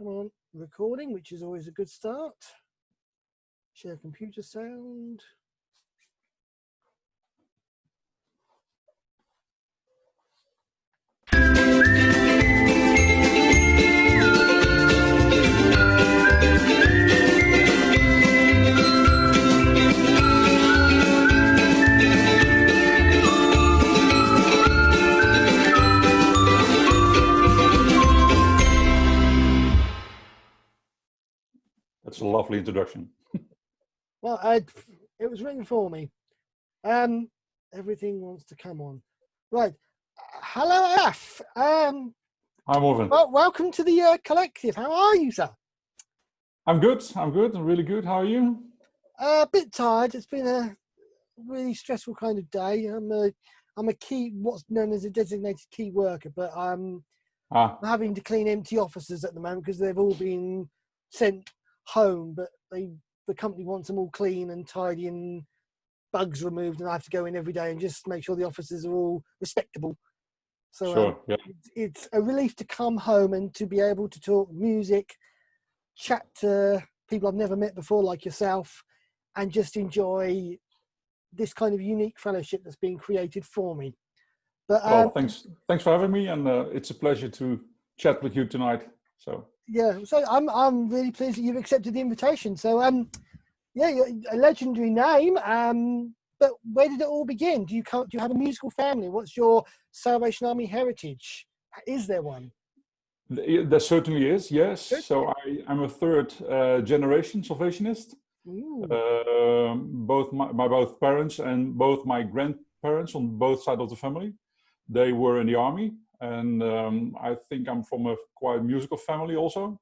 Come on, recording, which is always a good start. Share computer sound. That's a lovely introduction. Well, it was written for me. Everything wants to come on. Right. Hello, Olaf. Hi, Morven. Well, welcome to the collective. How are you, sir? I'm good. I'm really good. How are you? A bit tired. It's been a really stressful kind of day. I'm a key, what's known as a designated key worker, but I'm having to clean empty offices at the moment because they've all been sent home, but the company wants them all clean and tidy and bugs removed, and I have to go in every day and just make sure the offices are all respectable. So sure, yeah. It's a relief to come home and to be able to talk music, chat to people I've never met before like yourself, and just enjoy this kind of unique fellowship that's being created for me. But well, thanks for having me, and it's a pleasure to chat with you tonight. So yeah, so I'm really pleased that you've accepted the invitation. So yeah, you're a legendary name. But where did it all begin? Do you have a musical family? What's your Salvation Army heritage? Is there one? There certainly is, yes. So I'm a third generation Salvationist. Both my both parents and both my grandparents on both sides of the family, they were in the army, and I think I'm from a quite musical family also.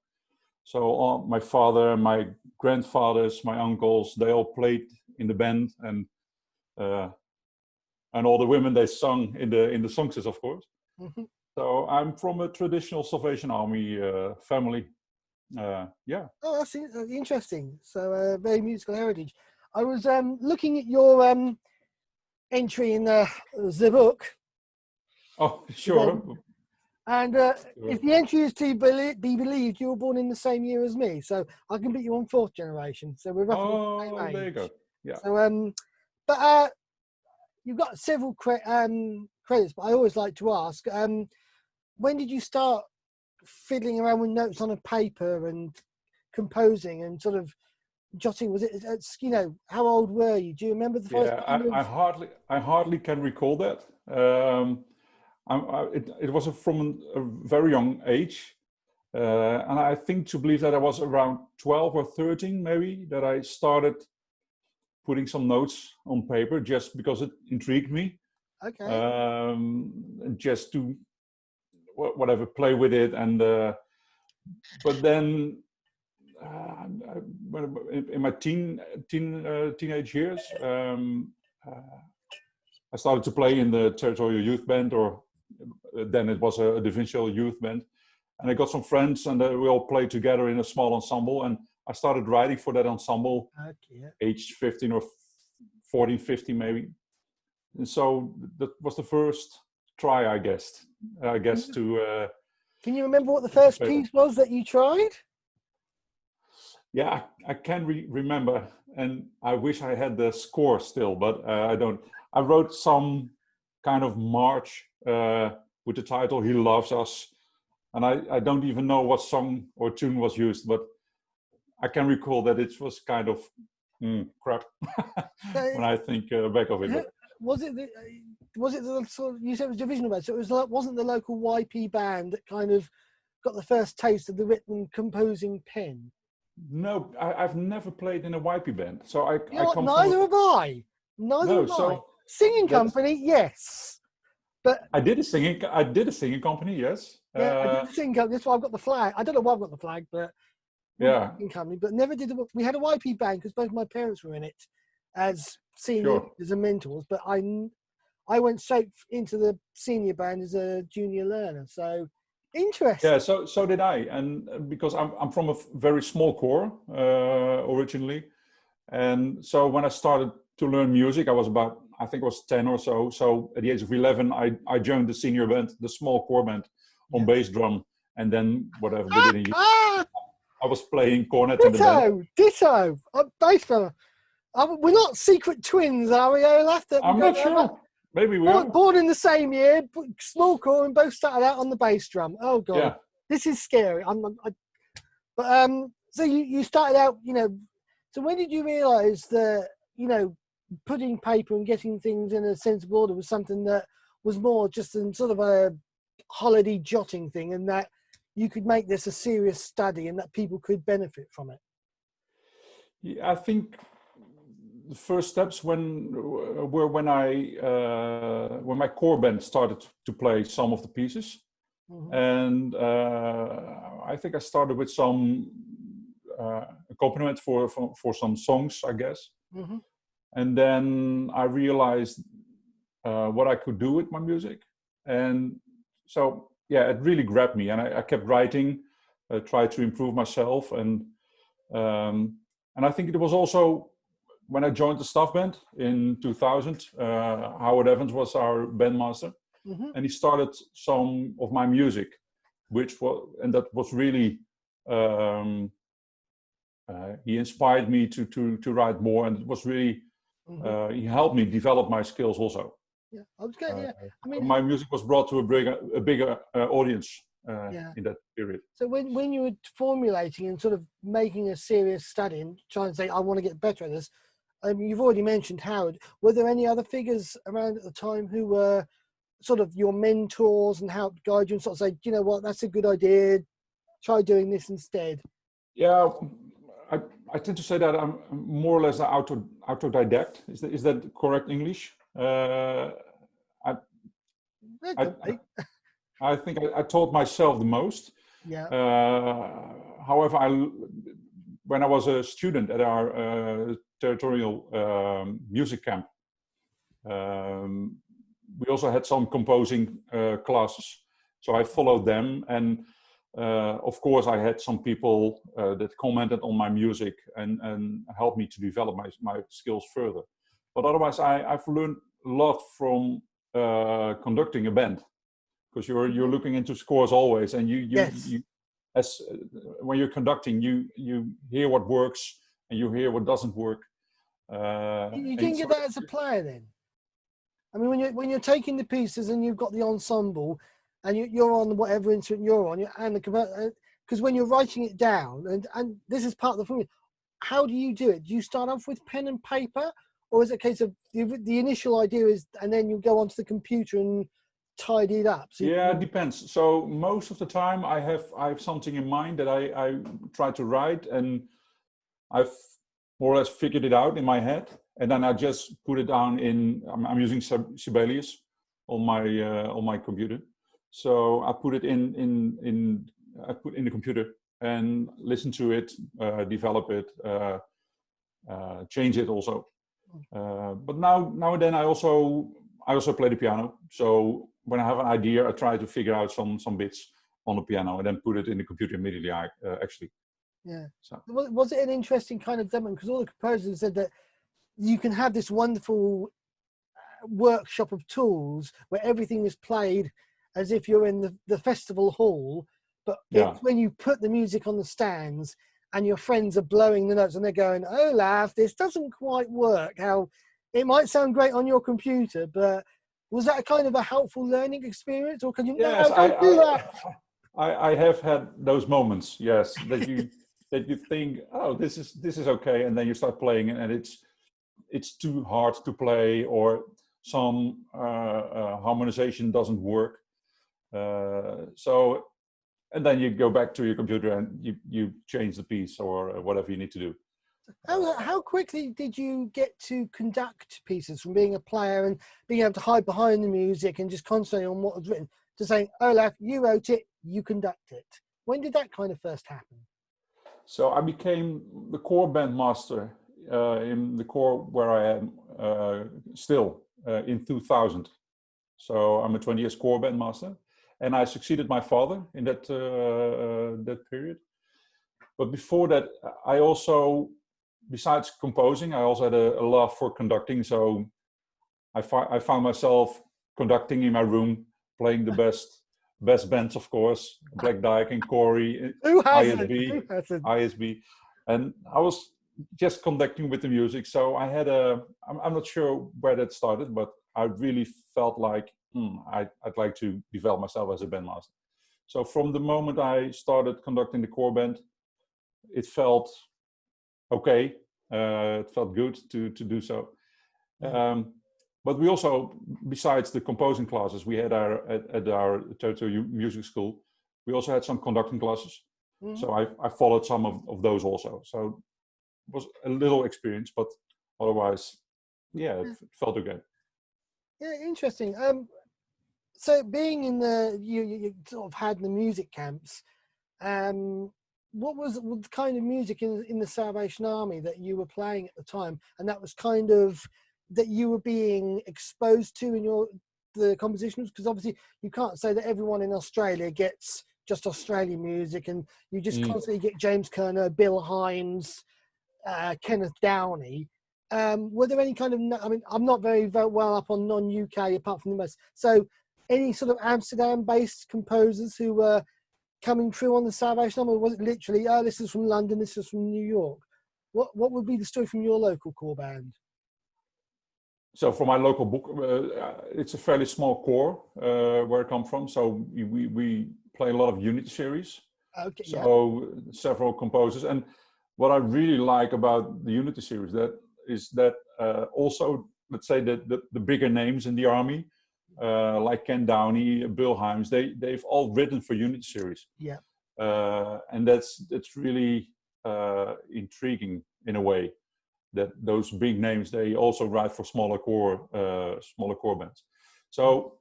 So my father, my grandfathers, my uncles, they all played in the band, and all the women, they sung in the songsters, of course. Mm-hmm. So I'm from a traditional Salvation Army family. Yeah. Oh, that's interesting. So very musical heritage. I was looking at your entry in the book. Oh, sure. And if the entry is to be believed, you were born in the same year as me, so I can put you on fourth generation. So we're roughly the same age. There you go. Yeah. So but you've got several credits, but I always like to ask, when did you start fiddling around with notes on a paper and composing and sort of jotting? Was it, how old were you? Do you remember the first time? Yeah, I hardly can recall that. It was from a very young age, and I think to believe that I was around 12 or 13 maybe, that I started putting some notes on paper just because it intrigued me. Okay. Just to whatever, play with it, and but then in my teenage years, I started to play in the territorial youth band, or then it was a provincial youth band, and I got some friends, and we all played together in a small ensemble, and I started writing for that ensemble. Age 15 or 14, 15 maybe, and so that was the first try, I guess to can you remember what the first piece was that you tried? Yeah, I can remember, and I wish I had the score still, but I don't. I wrote some kind of march with the title "He Loves Us," and I don't even know what song or tune was used, but I can recall that it was kind of crap when I think back of it. But. Was it the sort of, you said it was divisional band, so it was wasn't the local YP band that kind of got the first taste of the Ritman composing pen? No, I've never played in a YP band, so neither have I. Neither have I. Singing company, yes, but I did a singing company, yes. Yeah, I did the singing company. That's why I've got the flag. I don't know why I've got the flag, but yeah, singing company. But never did. We had a YP band because both my parents were in it as seniors and mentors. But I went straight into the senior band as a junior learner. So interesting. Yeah, so did I, and because I'm from a very small corps originally, and so when I started to learn music, I think I was 10 or so. So at the age of 11, I joined the senior band, the small corps band, on bass drum, and then whatever within a year. I was playing cornet in the band. Ditto. Bass drummer. We're not secret twins, are we, Olaf? I'm not sure. Maybe we are. Born in the same year, small corps, and both started out on the bass drum. Oh God, yeah. This is scary. So you started out, So when did you realise that putting paper and getting things in a sensible order was something that was more just in sort of a holiday jotting thing, and that you could make this a serious study and that people could benefit from it? Yeah, I think the first steps were when my core band started to play some of the pieces, and I think I started with some accompaniment for some songs, I guess, and then I realized what I could do with my music, and so yeah, it really grabbed me, and I kept writing, tried to improve myself, and I think it was also when I joined the staff band in 2000, Howard Evans was our bandmaster, and he started some of my music, that was really, he inspired me to write more, and it was really, he helped me develop my skills also. Yeah, I was getting, I mean, my music was brought to a bigger audience in that period. So when you were formulating and sort of making a serious study and trying to say, I want to get better at this, you've already mentioned Howard. Were there any other figures around at the time who were sort of your mentors and helped guide you and sort of say, you know what, that's a good idea, try doing this instead? Yeah, I tend to say that I'm more or less an autodidact. Is that correct English? I think I taught myself the most. Yeah. However, when I was a student at our territorial music camp, we also had some composing classes. So I followed them, and of course I had some people that commented on my music and helped me to develop my skills further. But otherwise, I've learned a lot from conducting a band, because you're looking into scores always, and when you're conducting, you hear what works and you hear what doesn't work. You didn't get that as a player then? I mean, when you're taking the pieces and you've got the ensemble, and you're on whatever instrument you're on, and because when you're writing it down, and this is part of the formula, how do you do it? Do you start off with pen and paper, or is it a case of the initial idea is, and then you go onto the computer and tidy it up? So it depends. So most of the time I have something in mind that I try to write, and I've more or less figured it out in my head, and then I just put it down I'm using Sibelius on my computer. So I put it in the computer and listen to it, develop it, change it also. But now and then I also play the piano. So when I have an idea, I try to figure out some bits on the piano and then put it in the computer immediately. Actually. Yeah. So was it an interesting kind of demo? Because all the composers said that you can have this wonderful workshop of tools where everything is played as if you're in the festival hall, but it's when you put the music on the stands and your friends are blowing the notes and they're going, Olaf, this doesn't quite work. How it might sound great on your computer, but was that a kind of a helpful learning experience, or can you? Yes, don't do that. I have had those moments. Yes, that you think, oh, this is okay, and then you start playing and it's too hard to play, or some harmonization doesn't work. So, and then you go back to your computer and you change the piece or whatever you need to do. How quickly did you get to conduct pieces from being a player and being able to hide behind the music and just concentrate on what was written to saying, Olaf, you wrote it, you conduct it? When did that kind of first happen? So I became the core band master in the core where I am still in 2000. So I'm a 20 years core band master, and I succeeded my father in that period. But before that, I also, besides composing, I also had a love for conducting. So I found myself conducting in my room, playing the best best bands, of course, Black Dyke and Corey, Who hasn't? ISB, Who hasn't? ISB. And I was just conducting with the music. So I had I'm not sure where that started, but I really felt like I'd like to develop myself as a bandmaster. So from the moment I started conducting the core band, it felt okay. It felt good to do so. Yeah. But we also, besides the composing classes we had at our Toto music school, we also had some conducting classes. Mm-hmm. So I followed some of those also. So it was a little experience, but otherwise, yeah, it felt okay. Yeah, interesting. So being in you sort of had the music camps, what was the kind of music in the Salvation Army that you were playing at the time, and that was kind of that you were being exposed to in the compositions? Because obviously you can't say that everyone in Australia gets just Australian music, and you just constantly get James Kerner, Bill Hines, Kenneth Downey. Were there any kind of, I mean, I'm not very well up on non-UK apart from the most, so any sort of Amsterdam-based composers who were coming through on the Salvation Army, or was it literally, oh, this is from London, this is from New York? What would be the story from your local core band? So for my local book, it's a fairly small core where I come from. So we play a lot of unity series. Okay. So several composers. And what I really like about the unity series is that also, let's say that the bigger names in the army, like Ken Downey, Bill Himes, they've all written for unity series. Yeah. And that's really intriguing in a way, that those big names, they also write for smaller core bands. So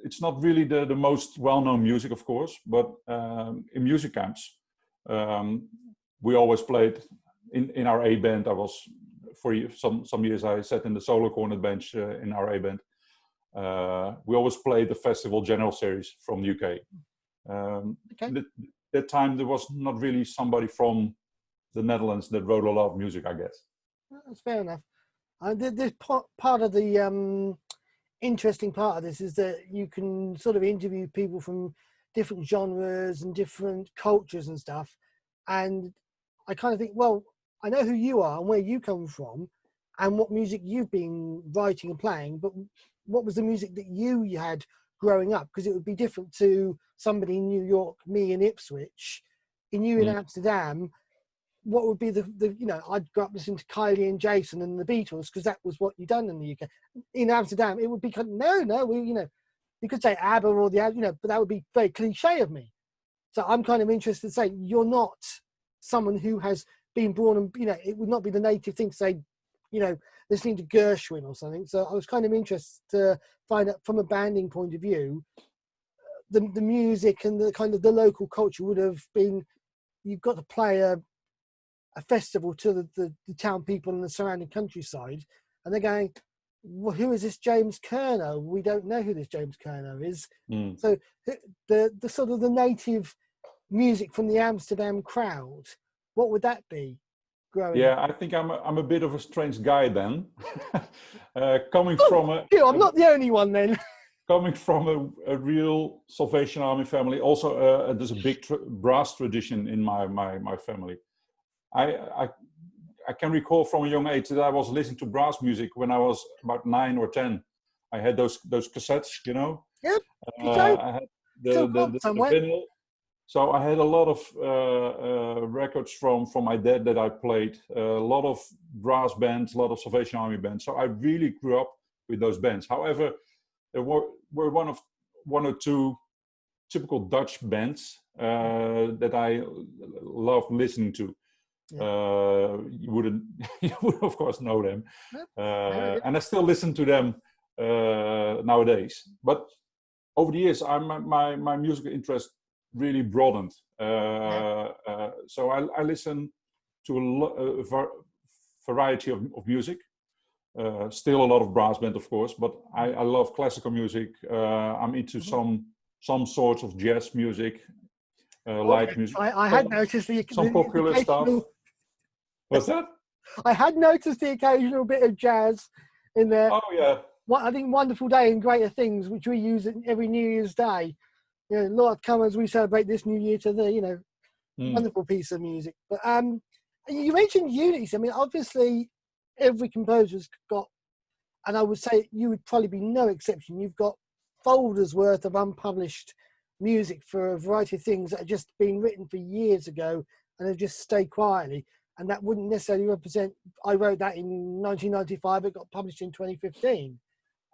it's not really the most well-known music, of course, but in music camps, we always played in our A band. I was for some years I sat in the solo cornet bench in our A band. We always played the festival general series from the UK. Okay. That time there was not really somebody from the Netherlands that wrote a lot of music, I guess. That's fair enough. This part of the interesting part of this is that you can sort of interview people from different genres and different cultures and stuff. And I kind of think, well, I know who you are and where you come from and what music you've been writing and playing, but what was the music that you had growing up? Because it would be different to somebody in New York, me in Ipswich, in you in Amsterdam. What would be the I'd grow up listening to Kylie and Jason and the Beatles because that was what you'd done in the UK. In Amsterdam, it would be kind of, you could say ABBA or but that would be very cliche of me. So I'm kind of interested to say you're not someone who has been born and, it would not be the native thing to say, listening to Gershwin or something. So I was kind of interested to find out from a banding point of view, the music and the kind of the local culture would have been, you've got to play a festival to the town people in the surrounding countryside, and they're going, well, who is this James Kerner? We don't know who this James Kerner is. So the sort of the native music from the Amsterdam crowd, what would that be growing up? I think I'm a bit of a strange guy then. Coming from I'm not the only one then. Coming from a real Salvation Army family, also there's a big brass tradition in my family. I can recall from a young age that I was listening to brass music when I was about 9 or 10. I had those cassettes, Yep. I had the vinyl. So I had a lot of records from my dad that I played. A lot of brass bands, a lot of Salvation Army bands. So I really grew up with those bands. However, there were one or two typical Dutch bands that I loved listening to. You would of course know them, and I still listen to them nowadays. But over the years, my musical interest really broadened. So I listen to a variety of music. Still a lot of brass band, of course, but I love classical music. I'm into some sorts of jazz music, light music. I had noticed some popular stuff. What's that? I had noticed the occasional bit of jazz in there. Oh yeah. I think Wonderful Day and Greater Things, which we use every New Year's Day. You know, Lord come as we celebrate this new year to the, wonderful piece of music. But you mentioned Unity. I mean, obviously, every composer's got, and I would say you would probably be no exception. You've got folders worth of unpublished music for a variety of things that have just been written for years ago and have just stayed quietly. And that wouldn't necessarily represent. I wrote that in 1995. It got published in 2015.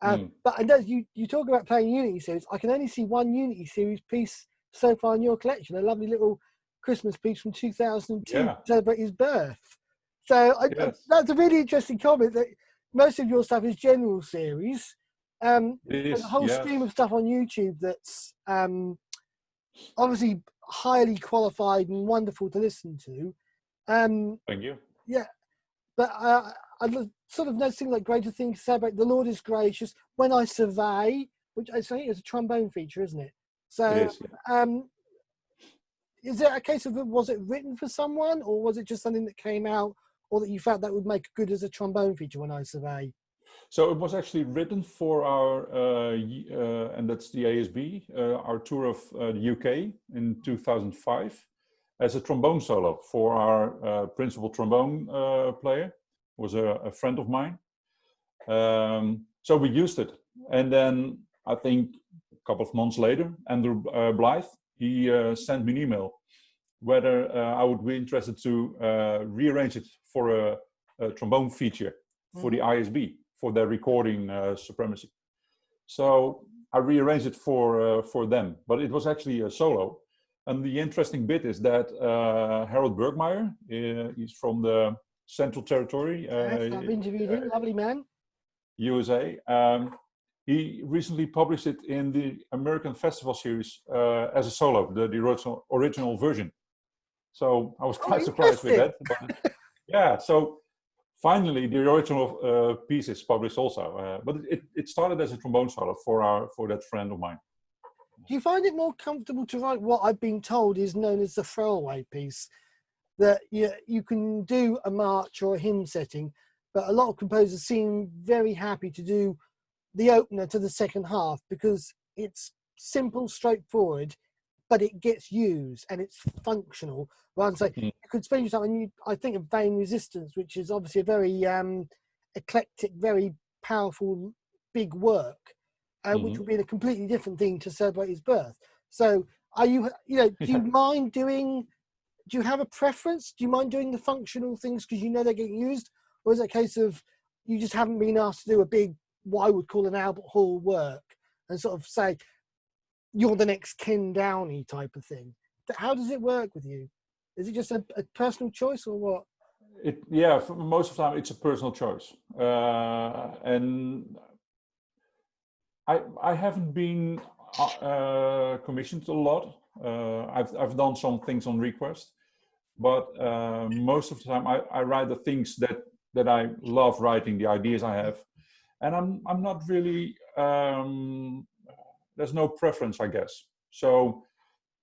But I know you talk about playing Unity series. I can only see one Unity series piece so far in your collection, a lovely little Christmas piece from 2002 to celebrate his birth. So that's a really interesting comment, that most of your stuff is general series. There's a whole stream of stuff on YouTube that's obviously highly qualified and wonderful to listen to. Thank you. Yeah. But I sort of noticing like Greater Things to Celebrate, The Lord is Gracious, When I Survey, which I think is a trombone feature, isn't it? So, it is, yeah. Is it a case of, was it written for someone, or was it just something that came out, or that you felt that would make good as a trombone feature, When I Survey? So it was actually written for our, and that's the ASB, our tour of the UK in 2005. As a trombone solo for our principal trombone player, was a friend of mine. So we used it. And then I think a couple of months later, Andrew Blythe, he sent me an email whether I would be interested to rearrange it for a trombone feature for the ISB, for their recording supremacy. So I rearranged it for them, but it was actually a solo. And the interesting bit is that Harold Bergmeyer, he's from the Central Territory. Yes, I've interviewed him, lovely man. USA. He recently published it in the American Festival Series as a solo, the original version. So I was quite surprised with that. But, yeah, so finally the original piece is published also. But it started as a trombone solo for that friend of mine. Do you find it more comfortable to write what I've been told is known as the throwaway piece? That you can do a march or a hymn setting, but a lot of composers seem very happy to do the opener to the second half because it's simple, straightforward, but it gets used and it's functional. Rather than say, you could spend your time, and I think of Vain Resistance, which is obviously a very eclectic, very powerful, big work. Which would be a completely different thing to celebrate his birth. So are you, do you mind doing, do you have a preference? Do you mind doing the functional things because you know they're getting used? Or is it a case of you just haven't been asked to do a big, what I would call an Albert Hall work and sort of say, you're the next Ken Downey type of thing? How does it work with you? Is it just a personal choice or what? For most of the time it's a personal choice. And I haven't been commissioned a lot. I've done some things on request, but most of the time I write the things that I love writing, the ideas I have, and I'm not really there's no preference, I guess. So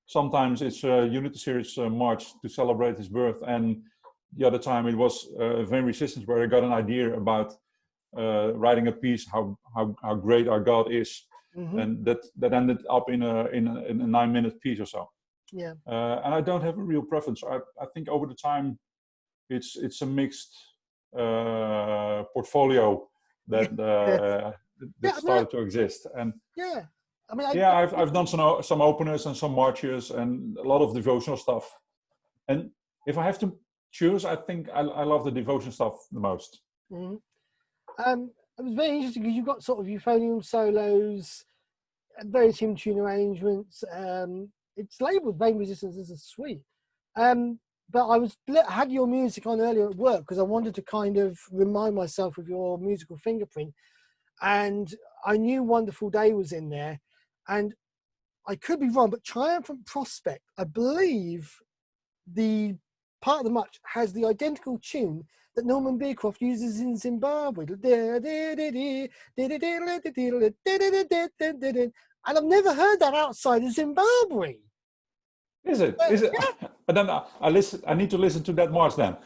sometimes it's a Unity Series march to celebrate his birth, and the other time it was Vain Resistance, where I got an idea about writing a piece how great our God is, and that ended up in a 9-minute piece or so. Yeah. And I don't have a real preference. I think over the time it's a mixed portfolio that started to exist. And yeah, I mean, I've done some openers and some marches and a lot of devotional stuff. And if I have to choose, I think I love the devotion stuff the most. It was very interesting because you've got sort of euphonium solos, various hymn tune arrangements. It's labelled Vain Resistance as a suite. But I had your music on earlier at work because I wanted to kind of remind myself of your musical fingerprint. And I knew Wonderful Day was in there. And I could be wrong, but Triumphant Prospect, I believe the part of the march has the identical tune that Norman Beecroft uses in Zimbabwe. And I've never heard that outside of Zimbabwe. Is it? Is it? Yeah. I don't know. I need to listen to that march then.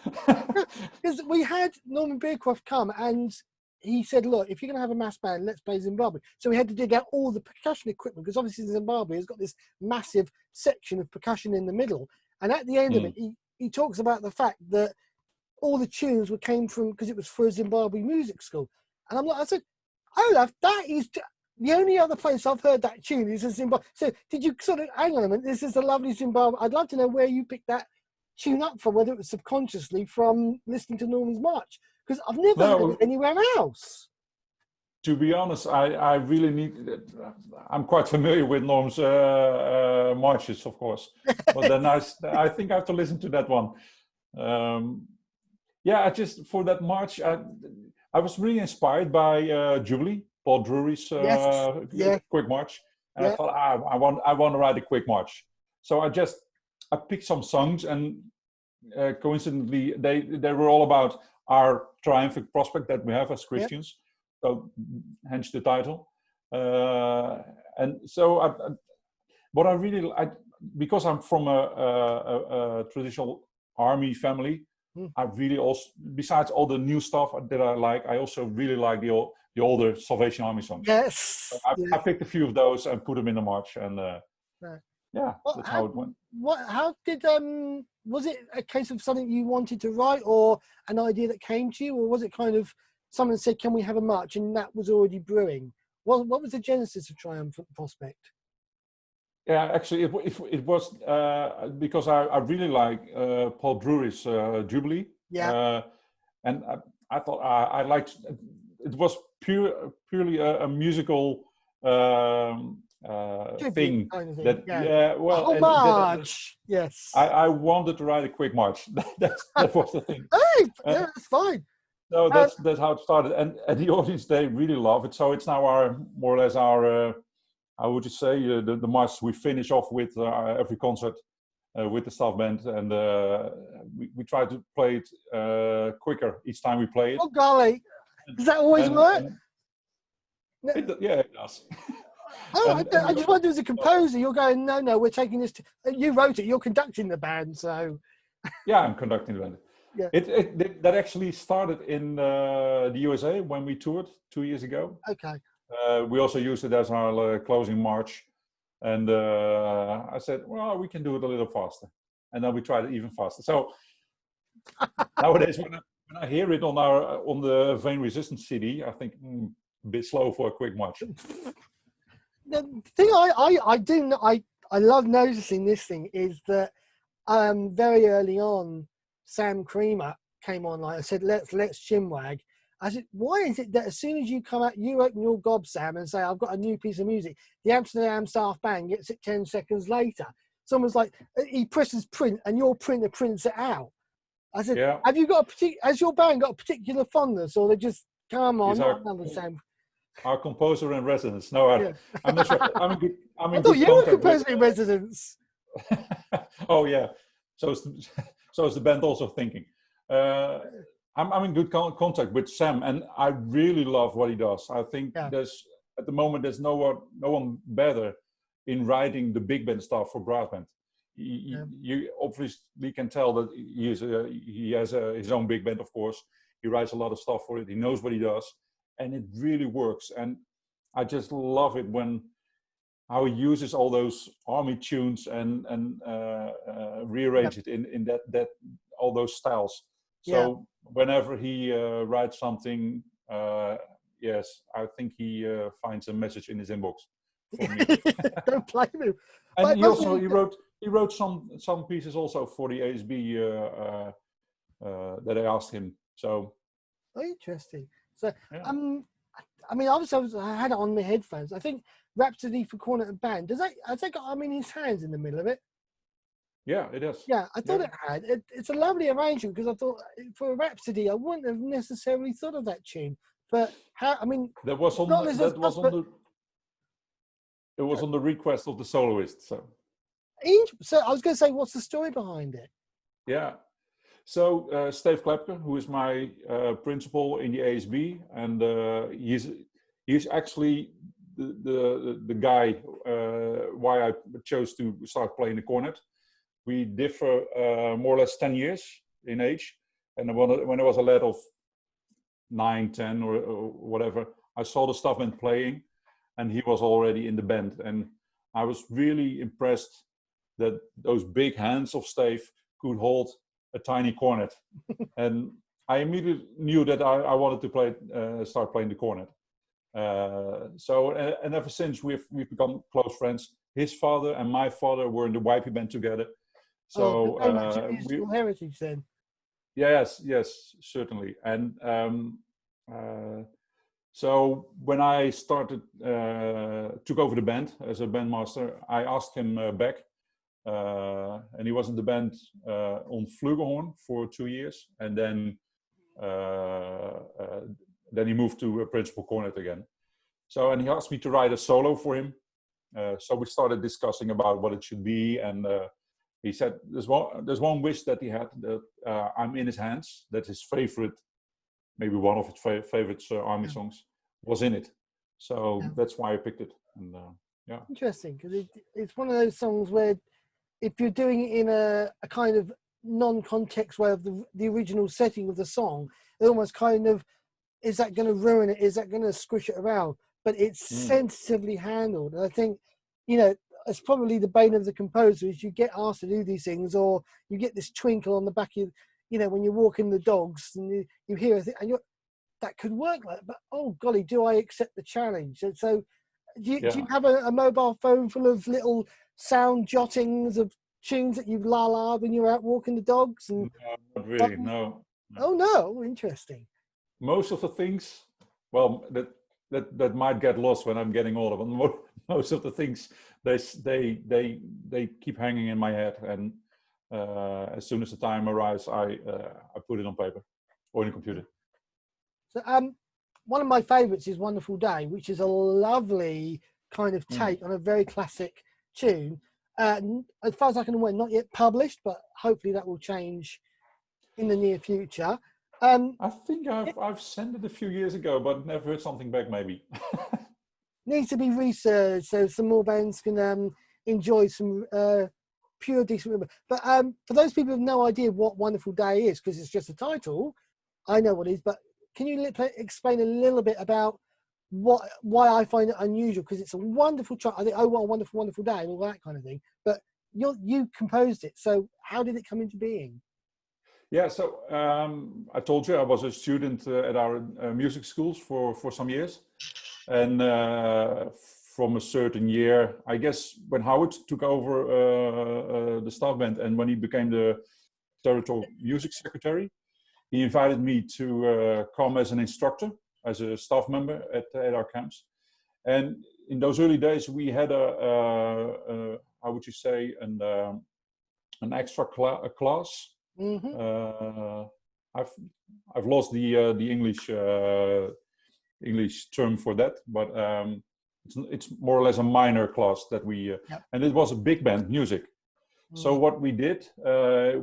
Because we had Norman Beecroft come, and he said, look, if you're going to have a mass band, let's play Zimbabwe. So we had to dig out all the percussion equipment, because obviously Zimbabwe has got this massive section of percussion in the middle. And at the end of it, he talks about the fact that all the tunes came from, because it was for a Zimbabwe music school. And I said, Olaf, that is the only other place I've heard that tune is in Zimbabwe. So did you sort of, hang on a minute, this is a lovely Zimbabwe. I'd love to know where you picked that tune up from, whether it was subconsciously from listening to Norman's March, because I've never heard it anywhere else. To be honest, I really need, I'm quite familiar with Norm's marches, of course, but then I think I have to listen to that one. Yeah, for that march, I was really inspired by Jubilee, Paul Drury's quick march, and I thought I want to write a quick march. So I picked some songs, and coincidentally they were all about our triumphant prospect that we have as Christians. So hence the title. And so what I really because I'm from a traditional army family, I really also, besides all the new stuff that I like, I also really like the older Salvation Army songs. Yes. So I picked a few of those and put them in the march, and that's how it went. How did was it a case of something you wanted to write, or an idea that came to you, or was it kind of someone said, "Can we have a march?" and that was already brewing? What was the genesis of Triumphant Prospect? Yeah, actually, it was because I really like Paul Drury's Jubilee. Yeah. And I thought I liked it. Was purely a musical thing. Kind of thing. That well, march. Yes. I wanted to write a quick march. That was the thing. Hey, yeah, that's fine. So that's how it started, and the audience, they really love it. So it's now more or less our how would you say the march we finish off with every concert with the staff band, and we try to play it quicker each time we play it. Oh golly, does that always work? It does. Oh, I just wonder, as a composer, you're going, no, we're taking this. You wrote it. You're conducting the band, so. Yeah, I'm conducting the band. Yeah. That actually started in the USA when we toured 2 years ago. Okay. We also used it as our closing march, and I said, well, we can do it a little faster, and then we tried it even faster. So nowadays, when I hear it on the Vein Resistance CD, I think a bit slow for a quick march. The thing I love noticing this thing is that very early on, Sam Creamer came on. Like I said, let's chinwag. I said, why is it that as soon as you come out, you open your gob, Sam, and say, I've got a new piece of music, the Amsterdam Staff Band gets it 10 seconds later. Someone's like, he presses print, and your printer prints it out. I said, have you got has your band got a particular fondness, or they just, come on, another Sam? Our composer in residence. No, I'm not sure. I thought you were composer in residence. Oh yeah. So is the band also thinking. I'm in good contact with Sam, and I really love what he does. I think there's at the moment there's no one better in writing the big band stuff for brass band. You obviously can tell that he has his own big band, of course. He writes a lot of stuff for it. He knows what he does, and it really works. And I just love it how he uses all those army tunes and rearrange it in that all those styles. So whenever he writes something, yes, I think he finds a message in his inbox for me. Don't blame him. And he wrote some pieces also for the ASB that I asked him. So interesting. So I mean, obviously I had it on my headphones. I think Rhapsody for Cornet and Band. Has that got his hands in the middle of it? Yeah, it is. Yeah, I thought it had. It's a lovely arrangement, because I thought for a Rhapsody, I wouldn't have necessarily thought of that tune. But it was on the request of the soloist. So I was going to say, what's the story behind it? Yeah. So Steve Klepke, who is my principal in the ASB, and he's actually the guy why I chose to start playing the cornet. We differ more or less 10 years in age, and when I was a lad of 9, 10 or whatever, I saw the staff band playing, and he was already in the band. And I was really impressed that those big hands of Steve could hold a tiny cornet. And I immediately knew that I wanted to start playing the cornet. And ever since we've become close friends. His father and my father were in the YP band together. So very much a musical heritage then. Yes, certainly. And so when I started, took over the band as a bandmaster, I asked him back, and he was in the band on flugelhorn for 2 years, and then he moved to a principal cornet again. So, and he asked me to write a solo for him. So we started discussing about what it should be, and he said there's one wish that he had, that I'm in his hands, that his favorite, maybe one of his favorite army songs was in it. So that's why I picked it. And interesting, because it's one of those songs where if you're doing it in a kind of non-context way of the original setting of the song, it almost kind of, is that going to ruin it? Is that going to squish it around? But it's sensitively handled. And I think, it's probably the bane of the composer, is you get asked to do these things, or you get this twinkle on the back of, when you're walking the dogs and you hear a thing, and that could work like that, but oh golly, do I accept the challenge? And so do you have a mobile phone full of little sound jottings of tunes that you la when you're out walking the dogs? And no, not really, no. Oh no, interesting. Most of the things, well, that might get lost when I'm getting older, but most of the things, they keep hanging in my head, and as soon as the time arrives, I put it on paper or in a computer. So one of my favorites is Wonderful Day, which is a lovely kind of take on a very classic tune. As far as I can remember, not yet published, but hopefully that will change in the near future. I think I've sent it a few years ago, but never heard something back, maybe. Needs to be researched so some more bands can enjoy some pure, decent. But for those people who have no idea what Wonderful Day is, because it's just a title, I know what it is, but can you explain a little bit about why I find it unusual? Because it's a wonderful track. I think, oh, what a wonderful, wonderful day, and all that kind of thing. But you composed it, so how did it come into being? Yeah, so I told you I was a student at our music schools for some years. And from a certain year, I guess when Howard took over the staff band and when he became the territorial music secretary, he invited me to come as an instructor, as a staff member at our camps. And in those early days, we had how would you say, an extra class. Mm-hmm. I've lost the English term for that, but it's more or less a minor class that we and it was a big band music. So what we did,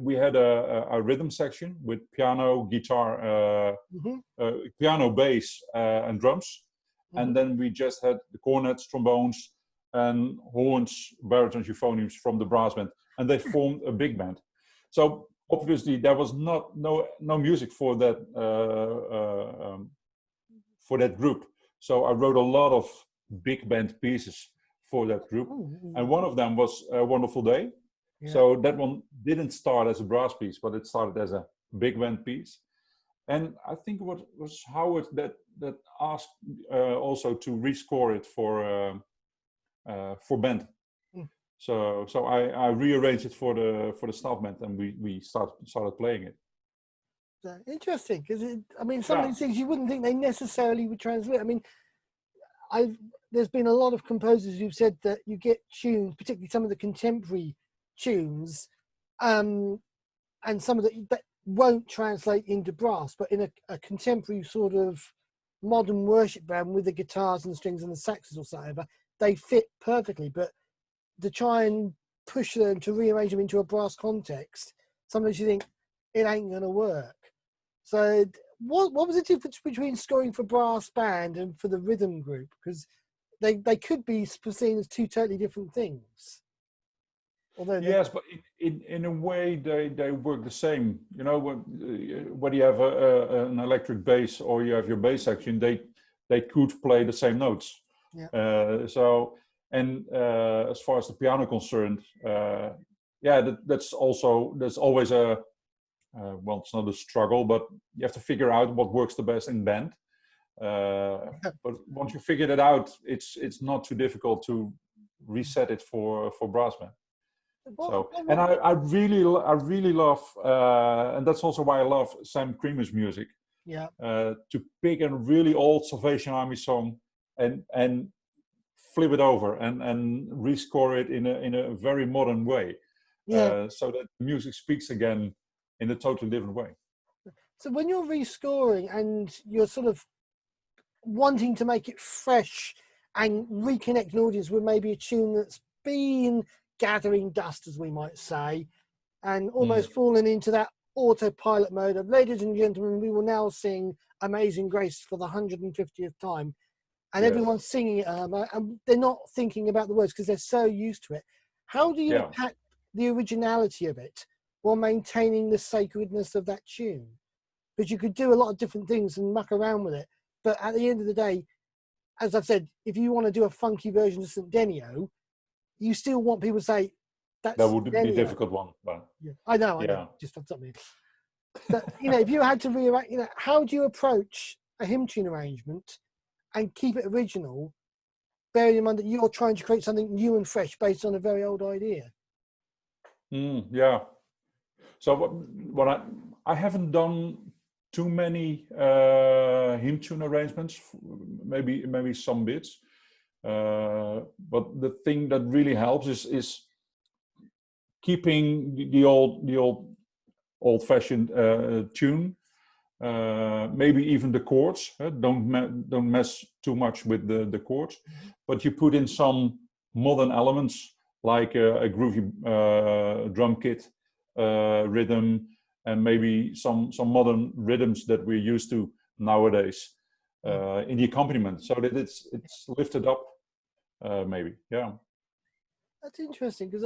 we had a rhythm section with piano, guitar, piano, bass, and drums, and then we just had the cornets, trombones, and horns, baritones, euphoniums from the brass band, and they formed a big band. So obviously there was no music for that group. So I wrote a lot of big band pieces for that group, and one of them was A Wonderful Day. Yeah. So that one didn't start as a brass piece, but it started as a big band piece. And I think what was Howard that asked also to rescore it for band. So I rearranged it for the staff band, and we started playing it. Interesting, because some of these things you wouldn't think they necessarily would translate. I mean, there's been a lot of composers who've said that you get tunes, particularly some of the contemporary tunes, and some of that won't translate into brass, but in a contemporary sort of modern worship band with the guitars and the strings and the saxes or whatever, they fit perfectly. But to try and push them to rearrange them into a brass context, sometimes you think it ain't going to work. So what was the difference between scoring for brass band and for the rhythm group? Because they could be seen as two totally different things. Although yes, but in a way they work the same. You know, whether you have an electric bass or you have your bass section, they could play the same notes. Yeah. So and as far as the piano concerned, yeah, that's always a well, it's not a struggle, but you have to figure out what works the best in band. But once you figure it out, it's not too difficult to reset it for brass band. So, and I really love, and that's also why I love Sam Creamer's music. Yeah. To pick a really old Salvation Army song and flip it over and rescore it in a very modern way. Yeah. So that music speaks again in a totally different way. So when you're rescoring and you're sort of wanting to make it fresh and reconnect an audience with maybe a tune that's been gathering dust, as we might say, and almost fallen into that autopilot mode of, ladies and gentlemen, we will now sing Amazing Grace for the 150th time. And everyone's singing it, and they're not thinking about the words because they're so used to it. How do you attack the originality of it while maintaining the sacredness of that tune? Because you could do a lot of different things and muck around with it. But at the end of the day, as I've said, if you want to do a funky version of St. Denio, you still want people to say, that would be a difficult one. But yeah. I know, just on something. But, you know, if you had to rearrange, you know, how do you approach a hymn tune arrangement and keep it original, bearing in mind that you're trying to create something new and fresh based on a very old idea? Yeah. So what I haven't done too many hymn tune arrangements, maybe some bits, but the thing that really helps is keeping the old-fashioned tune. Maybe even the chords. Don't mess too much with the chords, but you put in some modern elements like a groovy drum kit, rhythm, and maybe some modern rhythms that we're used to nowadays in the accompaniment, so that it's lifted up. Maybe, yeah. That's interesting because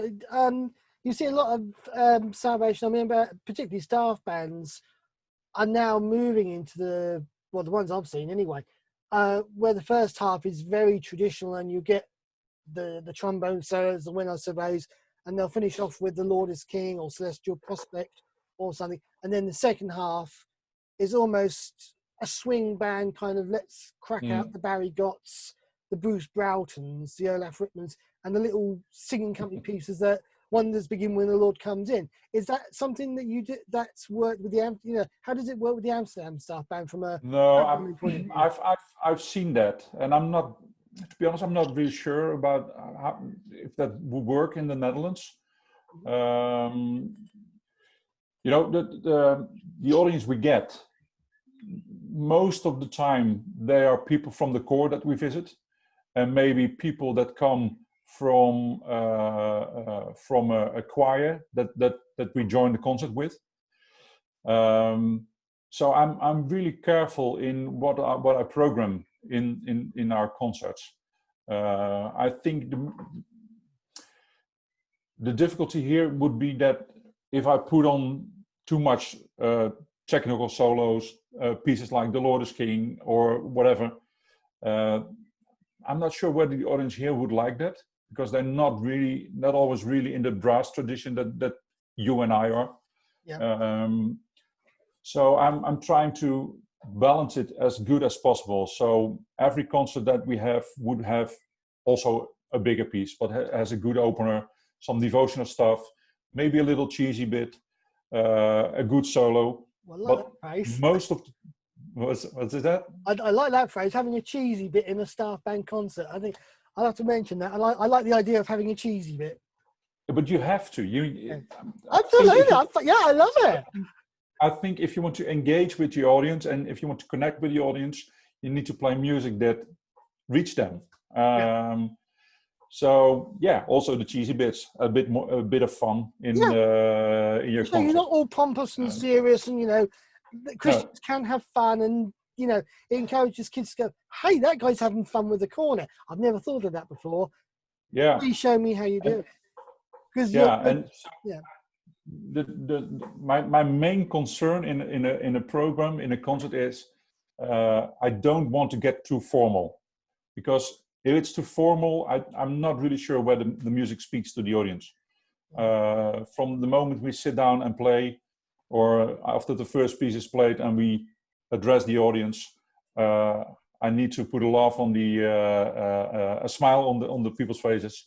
you see a lot of Salvation. I mean, particularly staff bands are now moving into the ones I've seen anyway, where the first half is very traditional and you get the trombone solos, the winner surveys, and they'll finish off with the Lord is King or Celestial Prospect or something. And then the second half is almost a swing band kind of, let's crack out the Barry Gotts, the Bruce Broughtons, the Olaf Ritmans, and the little singing company pieces that wonders begin when the Lord comes in. Is that something that you do, that's worked with the, you know, how does it work with the Amsterdam staff band from a point of view? I've seen that, and I'm not, to be honest, I'm not really sure about if that would work in the Netherlands. You know, the audience we get, most of the time they are people from the corps that we visit, and maybe people that come from a choir that we join the concert with. So I'm really careful in what I program in our concerts. I think the difficulty here would be that if I put on too much technical solos, pieces like The Lord is King or whatever, I'm not sure whether the audience here would like that, because they're not always really in the brass tradition that you and I are. Yeah. So I'm trying to balance it as good as possible. So every concert that we have would have also a bigger piece, but has a good opener, some devotional stuff, maybe a little cheesy bit, a good solo. Well, I like that phrase. Most of what's that? I like that phrase, having a cheesy bit in a staff band concert. I think I'll have to mention that. I like the idea of having a cheesy bit. But you have to. Absolutely. I love it. I think if you want to engage with the audience and if you want to connect with the audience, you need to play music that reach them. So yeah, also the cheesy bits, a bit of fun in your concert. You're not all pompous and serious, and you know, Christians can have fun, and you know, it encourages kids to go, "Hey, that guy's having fun with the cornet. I've never thought of that before. Yeah, Please show me how you do it." Because Yeah, and yeah. My main concern in a program, in a concert, is I don't want to get too formal, because if it's too formal, I'm not really sure whether the music speaks to the audience. From the moment we sit down and play, or after the first piece is played and we address the audience, I need to put a laugh on a smile on the people's faces,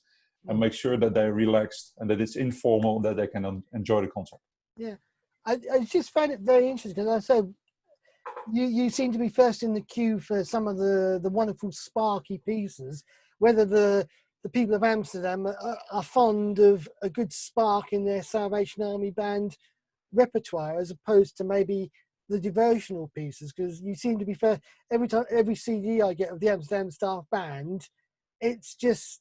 and make sure that they're relaxed and that it's informal, that they can enjoy the concert. Yeah, I just found it very interesting, because I said you seem to be first in the queue for some of the wonderful sparky pieces. Whether the people of Amsterdam are fond of a good spark in their Salvation Army band repertoire, as opposed to maybe the devotional pieces, because you seem to be first every CD I get of the Amsterdam Staff Band. It's just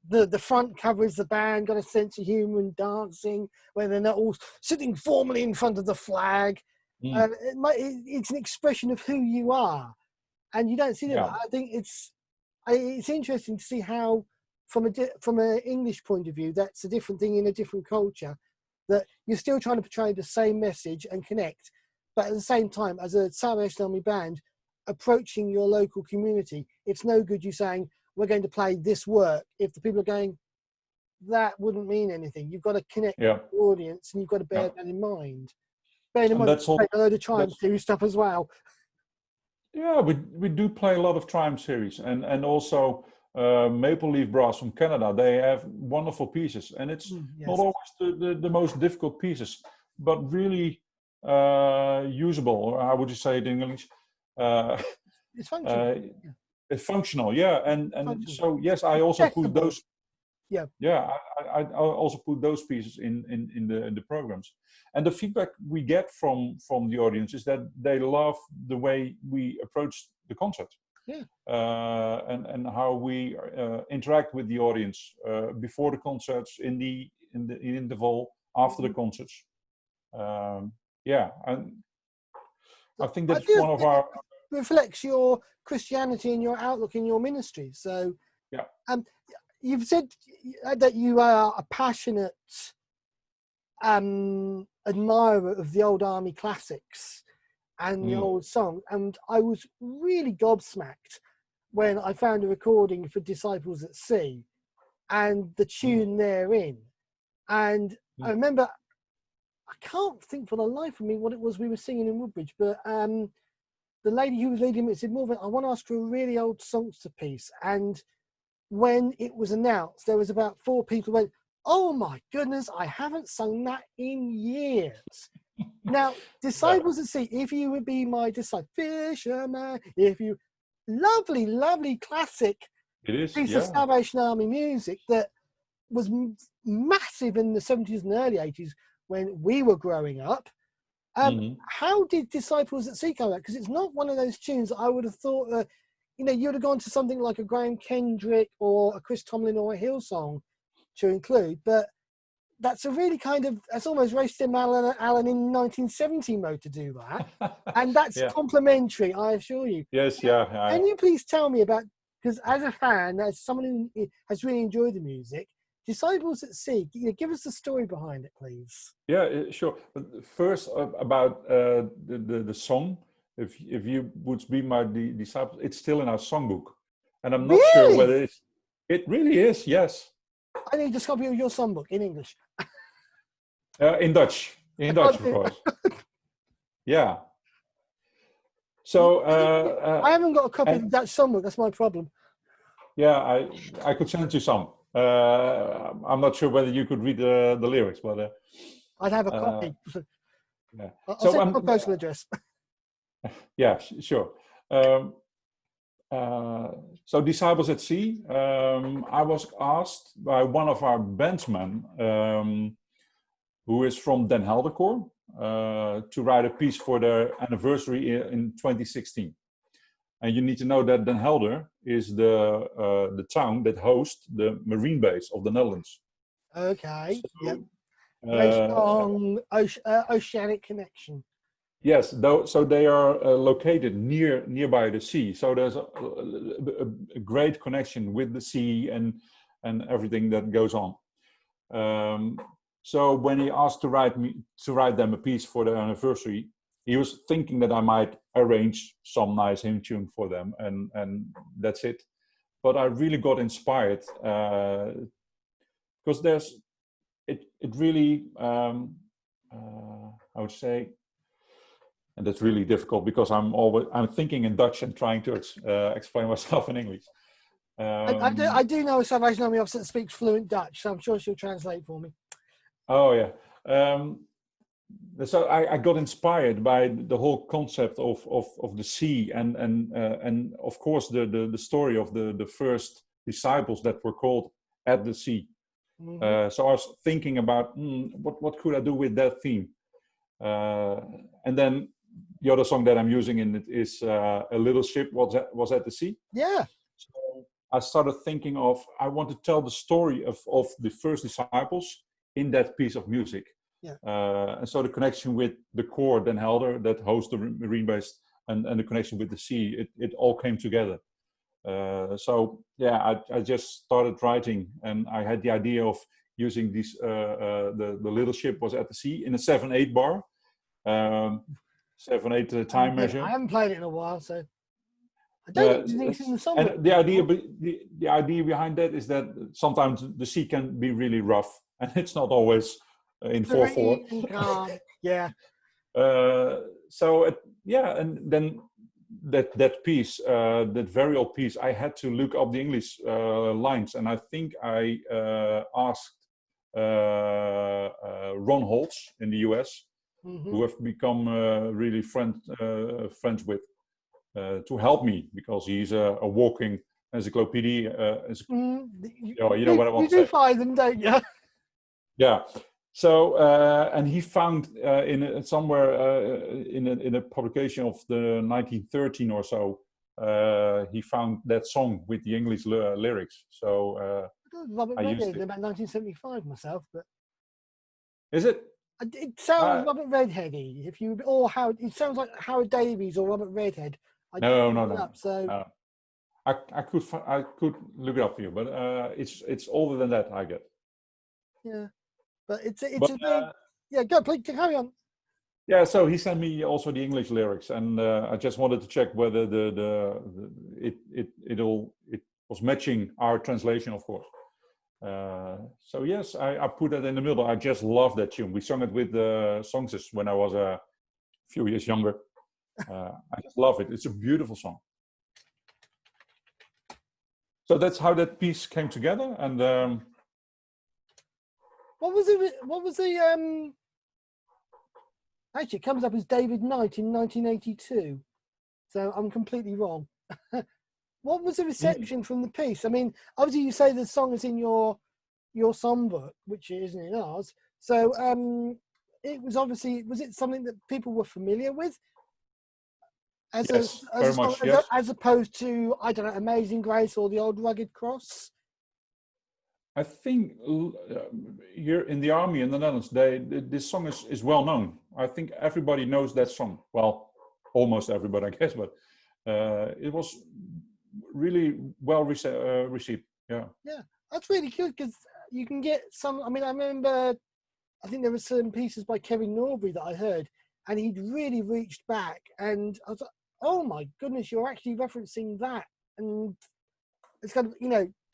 the front cover is the band got a sense of humour and dancing, where they're not all sitting formally in front of the flag. It's an expression of who you are, and you don't see that. I think it's interesting to see how, from an English point of view, that's a different thing in a different culture, that you're still trying to portray the same message and connect, but at the same time, as a Salvation Army band approaching your local community, it's no good you saying, we're going to play this work, if the people are going, that wouldn't mean anything. You've got to connect with the audience, and you've got to bear that in mind. Bearing in mind, that's all, take a load of Triumph Series stuff as well. Yeah, we do play a lot of Triumph Series, and also Maple Leaf Brass from Canada. They have wonderful pieces, and it's not always the most difficult pieces, but really usable, or how would you say it in English? It's functional. It's functional, yeah. And so yes, I also put those. Yeah, I also put those pieces in the programs, and the feedback we get from the audience is that they love the way we approach the concert, and how we interact with the audience before the concerts, in the interval, after the concerts. Yeah, and I think that's one of our reflects your Christianity and your outlook in your ministry. So yeah. You've said that you are a passionate admirer of the old army classics and the old song, and I was really gobsmacked when I found a recording for Disciples at Sea and the tune therein. And I remember, I can't think for the life of me what it was we were singing in Woodbridge, but the lady who was leading it said, Morven, I want to ask you a really old songster piece. And when it was announced, there was about 4 people who went, oh my goodness, I haven't sung that in years. Now, Disciples at Sea, if you would be my disciple, fisherman, if you, lovely classic piece of Salvation Army music that was massive in the 70s and early 80s when we were growing up. How did Disciples at Sea come out? Because it's not one of those tunes that I would have thought, you would have gone to something like a Graham Kendrick or a Chris Tomlin or a Hillsong to include, but that's a really that's almost Ray Stim Allen in 1970 mode to do that. And that's complimentary, I assure you. Yes, Can you please tell me about, because as a fan, as someone who has really enjoyed the music, Disciples at Sea, give us the story behind it, please. Yeah, sure. But first, about the song, if you would be my disciple, it's still in our songbook, and I'm not sure whether it really is. Yes. I need a copy of your songbook in English. In Dutch, of course. Yeah. So I haven't got a copy of the Dutch songbook. That's my problem. Yeah, I could send you some. I'm not sure whether you could read the lyrics, but I'd have a copy. Yeah. I'll send you a postal address. Yeah, sure. So Disciples at Sea, I was asked by one of our bandsmen, who is from Den Helder Corps, to write a piece for their anniversary in 2016. And you need to know that Den Helder is the town that hosts the marine base of the Netherlands. Okay. So, yep. Very strong oceanic connection. Yes, so they are located nearby the sea. So there's a great connection with the sea and everything that goes on. So when he asked to write them a piece for their anniversary, he was thinking that I might arrange some nice hymn tune for them, and that's it. But I really got inspired because it really I would say, and that's really difficult because I'm thinking in Dutch and trying to explain myself in English. I do know a Salvation Army officer that speaks fluent Dutch, so I'm sure she'll translate for me. Oh yeah. So I got inspired by the whole concept of the sea and of course the story of the first disciples that were called at the sea. Mm-hmm. So I was thinking about what could I do with that theme, and then the other song that I'm using in it is A Little Ship Was at the Sea. Yeah. So I started thinking of I want to tell the story of the first disciples in that piece of music. Yeah. And so the connection with the core Den Helder that hosts the marine base and the connection with the sea, it all came together. So yeah, I just started writing, and I had the idea of using these the Little Ship Was at the Sea in a 7/8 bar, 7/8 time measure. I haven't played it in a while, so I don't think it's in the song. And the idea behind that is that sometimes the sea can be really rough, and it's not always in 4/4. Yeah. So and then that piece, that very old piece, I had to look up the English lines, and I think I asked Ron Holtz in the US, mm-hmm. who have become really friends with, to help me, because he's a walking encyclopedia. You know what I want to say. You do find them, don't you? Yeah. So and he found somewhere in a publication of the 1913 or so, he found that song with the English lyrics. So Robert Redhead in about 1975 myself, but is it? It sounds Robert Redheady. It sounds like Howard Davies or Robert Redhead. No. So I could look it up for you, but it's older than that, I guess. Yeah. But go please carry on. Yeah, so he sent me also the English lyrics, and I just wanted to check whether it was matching our translation, of course. So yes, I put that in the middle. I just love that tune. We sung it with the Songsters when I was a few years younger. I just love it. It's a beautiful song. So that's how that piece came together, and. What was the actually it comes up as David Knight in 1982, so I'm completely wrong. What was the reception from the piece? I mean, obviously you say the song is in your songbook, which it isn't in ours, so it was obviously, was it something that people were familiar with as as opposed to, I don't know, Amazing Grace or The Old Rugged Cross? I think here in the army in the Netherlands, this song is well known. I think everybody knows that song. Well, almost everybody, I guess, but it was really well received. Yeah. Yeah, that's really good, because you can get some. I mean, I remember, I think there were certain pieces by Kevin Norbury that I heard, and he'd really reached back, and I was like, oh my goodness, you're actually referencing that, and it's kind of,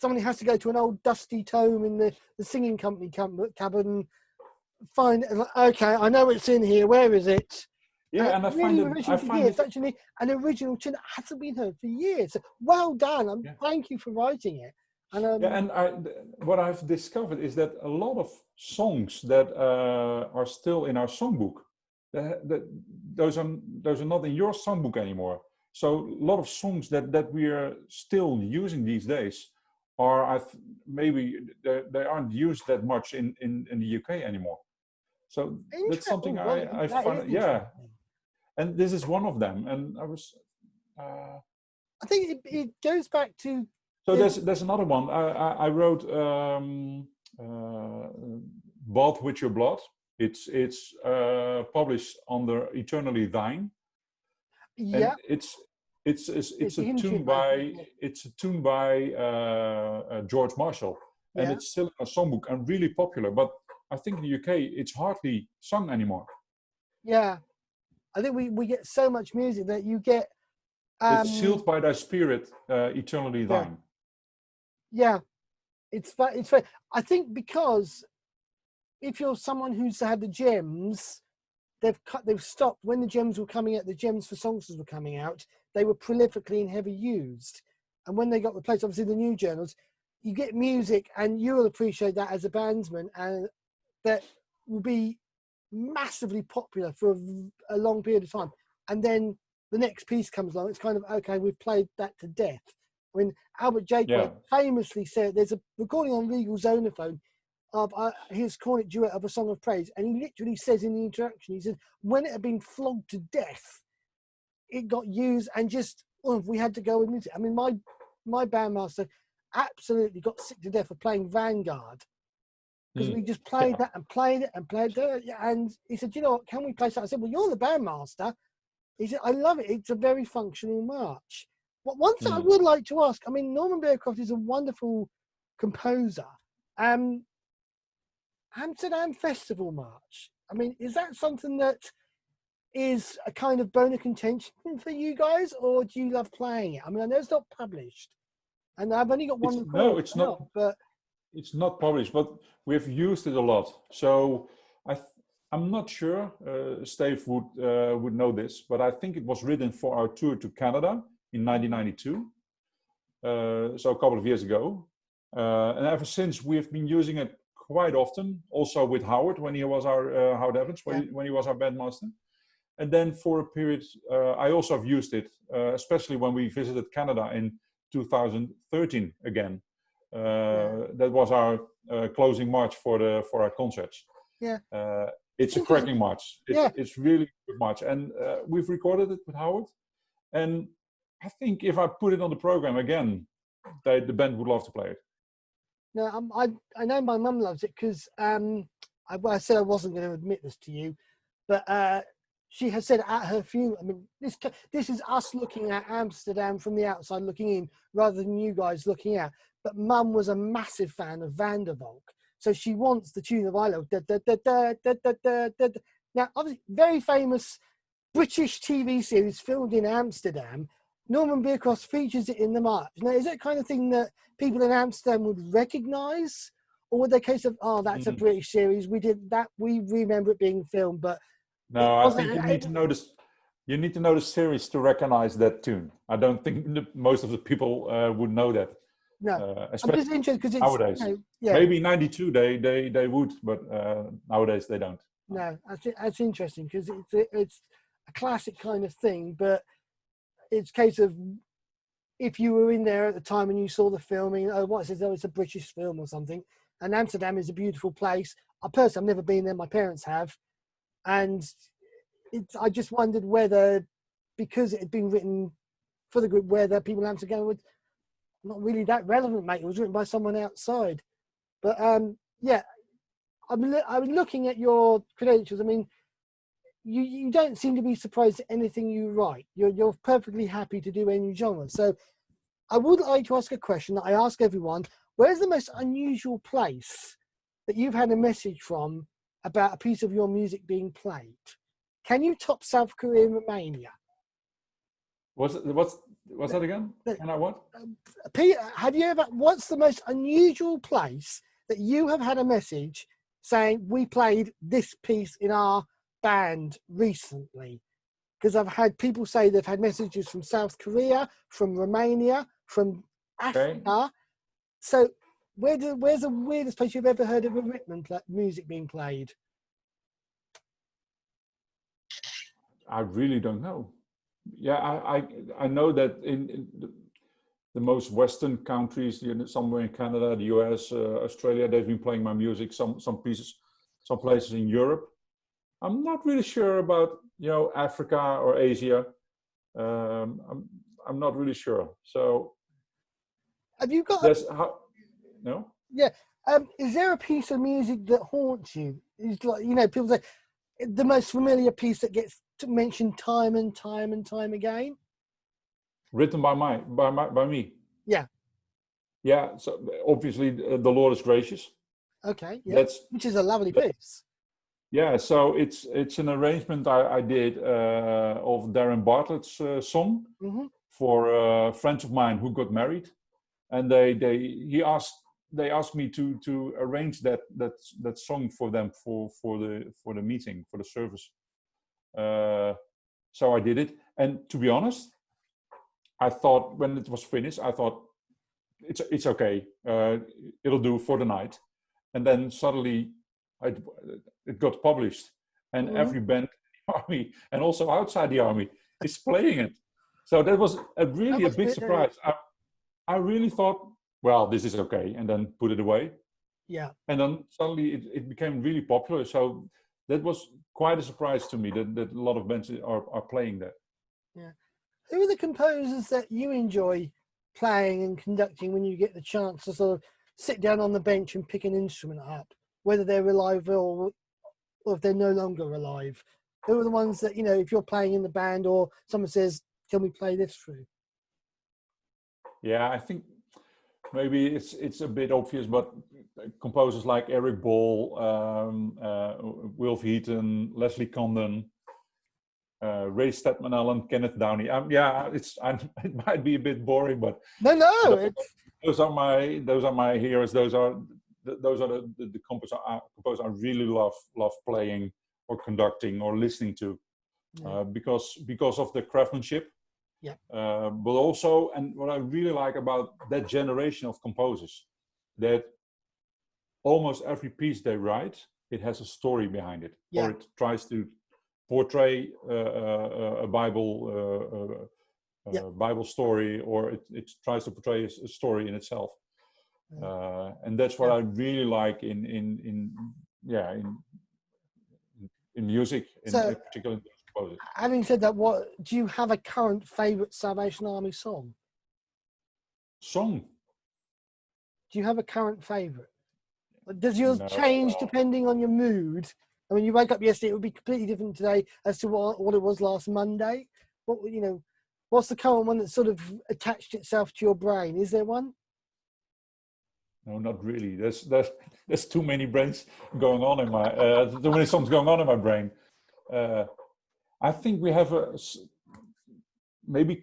somebody has to go to an old dusty tome in the singing company cupboard and find, okay, I know it's in here, where is it? Yeah, and I find it's actually an original tune that hasn't been heard for years. So well done, thank you for writing it. And what I've discovered is that a lot of songs that are still in our songbook, those are not in your songbook anymore. So a lot of songs that we are still using these days maybe they aren't used that much in the UK anymore. So that's something I find, and this is one of them. And I was, I think it goes back to. So there's another one. I wrote Bought With Your Blood. It's published under Eternally Thine. Yeah. And it's a tune by George Marshall, and Yeah. it's still in a songbook and really popular. But I think in the UK it's hardly sung anymore. Yeah, I think we get so much music that you get. It's sealed by thy spirit, eternally Yeah, thine. yeah. It's very. I think because if you're someone who's had the gems, they've stopped when the gems were coming out. The gems for songsters were coming out. They were prolifically and heavy used, and when they got replaced, obviously the new journals, you get music, and you will appreciate that as a bandsman, and that will be massively popular for a long period of time, and then the next piece comes along. It's kind of okay. We've played that to death. I mean, Albert Jakeway famously said there's a recording on Regal Zonophone of his cornet duet of A Song of Praise, and he literally says in the introduction, he said, when it had been flogged to death, it got used, and just we had to go with music. I mean, my bandmaster absolutely got sick to death of playing Vanguard because we just played that and played it and played it. And he said, you know what, can we play something? I said, well, you're the bandmaster. He said, I love it. It's a very functional march. But one thing I would like to ask, I mean, Norman Bearcroft is a wonderful composer. Amsterdam Festival March. I mean, is that something that is a kind of bone of contention for you guys, or do you love playing it? I mean, I know it's not published, and I've only got one recording. No, it's not. But it's not published, but we've used it a lot. So I'm not sure. Steve would know this, but I think it was written for our tour to Canada in 1992. So a couple of years ago, and ever since we've been using it quite often. Also with Howard when he was our Howard Evans when he was our bandmaster. And then for a period, I also have used it, especially when we visited Canada in 2013 again. That was our closing march for our concerts. Yeah. It's a cracking march. It's really a good march, and we've recorded it with Howard. And I think if I put it on the program again, the band would love to play it. No, I know my mum loves it because I said I wasn't going to admit this to you, but she has said at her funeral. I mean, this is us looking at Amsterdam from the outside looking in, rather than you guys looking out. But Mum was a massive fan of Van der Valk, so she wants the tune of I Love. Now, obviously, very famous British TV series filmed in Amsterdam. Norman Bearcroft features it in the march. Now, is that kind of thing that people in Amsterdam would recognise, or would they case of, oh, that's a British series, we did that, we remember it being filmed, but no, I think you need to know this. You need to know the series to recognise that tune. I don't think most of the people would know that. No, I'm just interested because it's nowadays. Maybe in '92 they would, but nowadays they don't. No, that's interesting because it's a classic kind of thing, but it's a case of if you were in there at the time and you saw the filming, it's a British film or something. And Amsterdam is a beautiful place. I've never been there. My parents have, and I just wondered whether, because it had been written for the group, whether people in Amsterdam would not really that relevant, mate. It was written by someone outside, but yeah. I was looking at your credentials. I mean, you don't seem to be surprised at anything you write. You're perfectly happy to do any genre. So I would like to ask a question that I ask everyone. Where's the most unusual place that you've had a message from about a piece of your music being played? Can you top South Korea and Romania? What's that again? Can I what? Have you ever, what's the most unusual place that you have had a message saying, we played this piece in our band recently? Because I've had people say they've had messages from South Korea, from Romania, from Africa. So where's the weirdest place you've ever heard of a Ritman music being played? I really don't know. Yeah, I know that in the most Western countries, somewhere in Canada, the US, Australia, they've been playing my music. Some pieces, some places in Europe. I'm not really sure about Africa or Asia. I'm not really sure. So have you got? No. Yeah. Is there a piece of music that haunts you? It's like people say the most familiar piece that gets mentioned time and time and time again. Written by me. Yeah. Yeah, so obviously the Lord is gracious. Okay, yeah, That's which is a lovely that, piece. yeah. So it's an arrangement I did of Darren Bartlett's song Hmm. for friends of mine who got married, and they asked me to arrange that song for them for the meeting, for the service. So I did it, and to be honest, I thought when it was finished, I thought it's okay, it'll do for the night, and then suddenly I, it got published, and Hmm. every band in the army and also outside the army is playing it. So that was That really a must big be, surprise. I really thought, well, this is okay, and then put it away. yeah. And then suddenly it became really popular. So that was quite a surprise to me that a lot of bands are playing that. Yeah. Who are the composers that you enjoy playing and conducting when you get the chance to sort of sit down on the bench and pick an instrument up, whether they're alive or if they're no longer alive? Who are the ones that, you know, if you're playing in the band or someone says, can we play this through? Yeah, I think maybe it's a bit obvious, but composers like Eric Ball, Wilf Heaton, Leslie Condon, Ray Stedman Allen, Kenneth Downey. Yeah, it might be a bit boring, but No, those, it's those are my heroes. Those are the composers I really love playing or conducting or listening to, yeah, because of the craftsmanship. yeah, But also, and what I really like about that generation of composers, that almost every piece they write, it has a story behind it, yeah, or it tries to portray a yeah. Bible story, or it tries to portray a story in itself. And that's what Yeah. I really like yeah in music, in So, particular in composers. having said that, what do you have a current favourite Salvation Army song? Song? Do you have a current favourite? Does yours No. change depending on your mood? I mean, you wake up yesterday, it would be completely different today as to what it was last Monday. What, you know, what's the current one that sort of attached itself to your brain? Is there one? No, not really. There's too many brains going on in my too many songs going on in my brain. I think we have maybe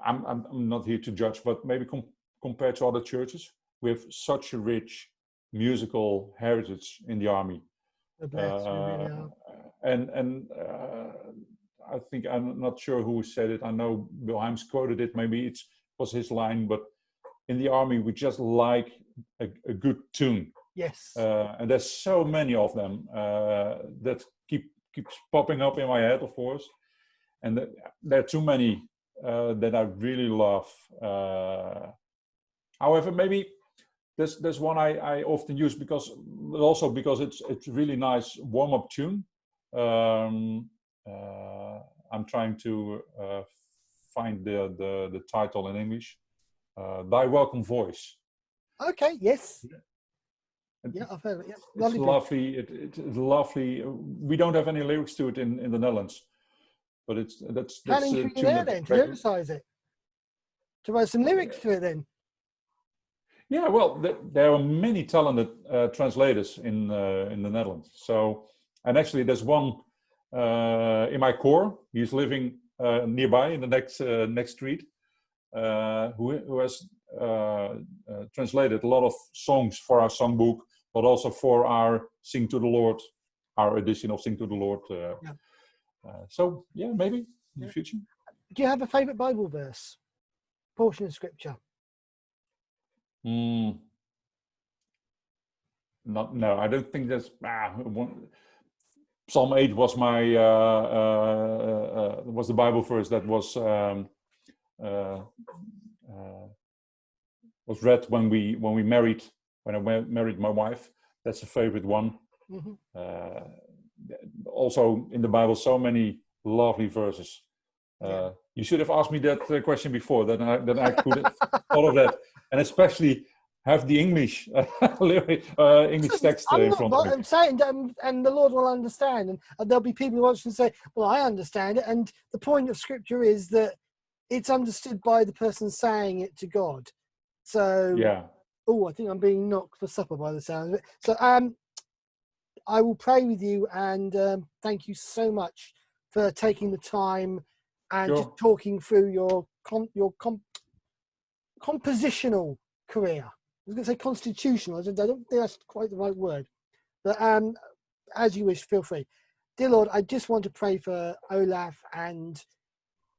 I'm not here to judge, but maybe compared to other churches, we have such a rich musical heritage in the army. Bless, we really are. And I think, I'm not sure who said it. I know Bill Himes quoted it. Maybe it was his line, but in the army we just like a good tune. Yes. And there's so many of them that keeps popping up in my head, of course. And there are too many that I really love. However, maybe there's one I often use also because it's really nice warm-up tune. I'm trying to find the title in English. Thy Welcome Voice. Okay. Yes. And Yeah, I've heard it. Yeah. it's Lovely. lovely. It's lovely. We don't have any lyrics to it in the Netherlands, but that's Planning a for you tune there that then to lyricize it, to write some lyrics to it then. Yeah, well, there are many talented translators in the Netherlands. So, and actually, there's one in my corps. He's living nearby in the next street, who has translated a lot of songs for our songbook, but also for our Sing to the Lord, our edition of Sing to the Lord. Yeah. So, yeah, maybe in the future. Do you have a favorite Bible verse, portion of scripture? No, I don't think that's. Psalm 8 was was the Bible verse that was read when we married, when I married my wife. That's a favorite one. Mm-hmm. Also in the Bible, so many lovely verses. You should have asked me that question before. Then I could have thought of that, and especially have the English English text in front of me. I'm saying, and the Lord will understand, and there'll be people who watch and say, "Well, I understand it." And the point of Scripture is that it's understood by the person saying it to God. So Yeah, Oh, I think I'm being knocked for supper by the sound of it. So I will pray with you, and thank you so much for taking the time and just talking through your compositional career. I was going to say constitutional. I don't think that's quite the right word. But as you wish, feel free. Dear Lord, I just want to pray for Olaf and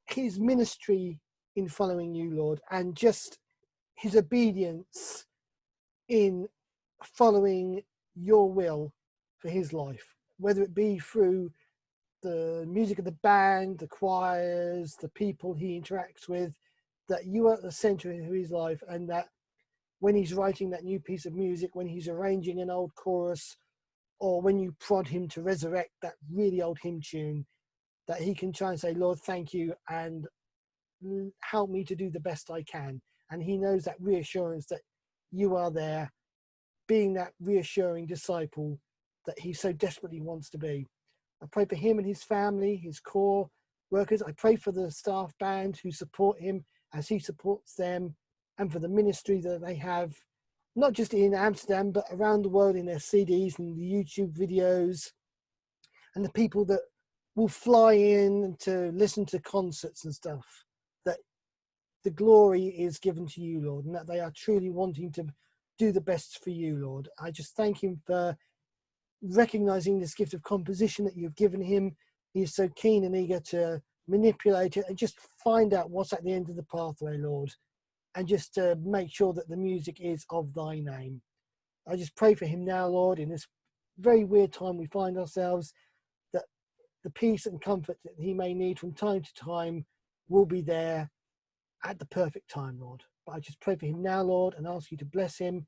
his ministry in following you, Lord, and just his obedience in following your will for his life, whether it be through the music of the band, the choirs, the people he interacts with, that you are at the center of his life, and that when he's writing that new piece of music, when he's arranging an old chorus, or when you prod him to resurrect that really old hymn tune, that he can try and say, Lord, thank you, and help me to do the best I can. And he knows that reassurance that you are there, being that reassuring disciple that he so desperately wants to be. I pray for him and his family, his core workers. I pray for the staff band who support him as he supports them, and for the ministry that they have, not just in Amsterdam, but around the world, in their CDs and the YouTube videos, and the people that will fly in to listen to concerts and stuff, that the glory is given to you, Lord, and that they are truly wanting to do the best for you, Lord. I just thank him for recognizing this gift of composition that you've given him. He is so keen and eager to manipulate it and just find out what's at the end of the pathway, Lord, and just to make sure that the music is of thy name. I just pray for him now, Lord, in this very weird time we find ourselves, that the peace and comfort that he may need from time to time will be there at the perfect time, Lord. But I just pray for him now, Lord, and ask you to bless him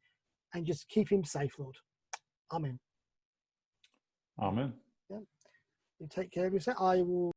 and just keep him safe, Lord. Amen. Amen. Yeah. You take care of yourself. I will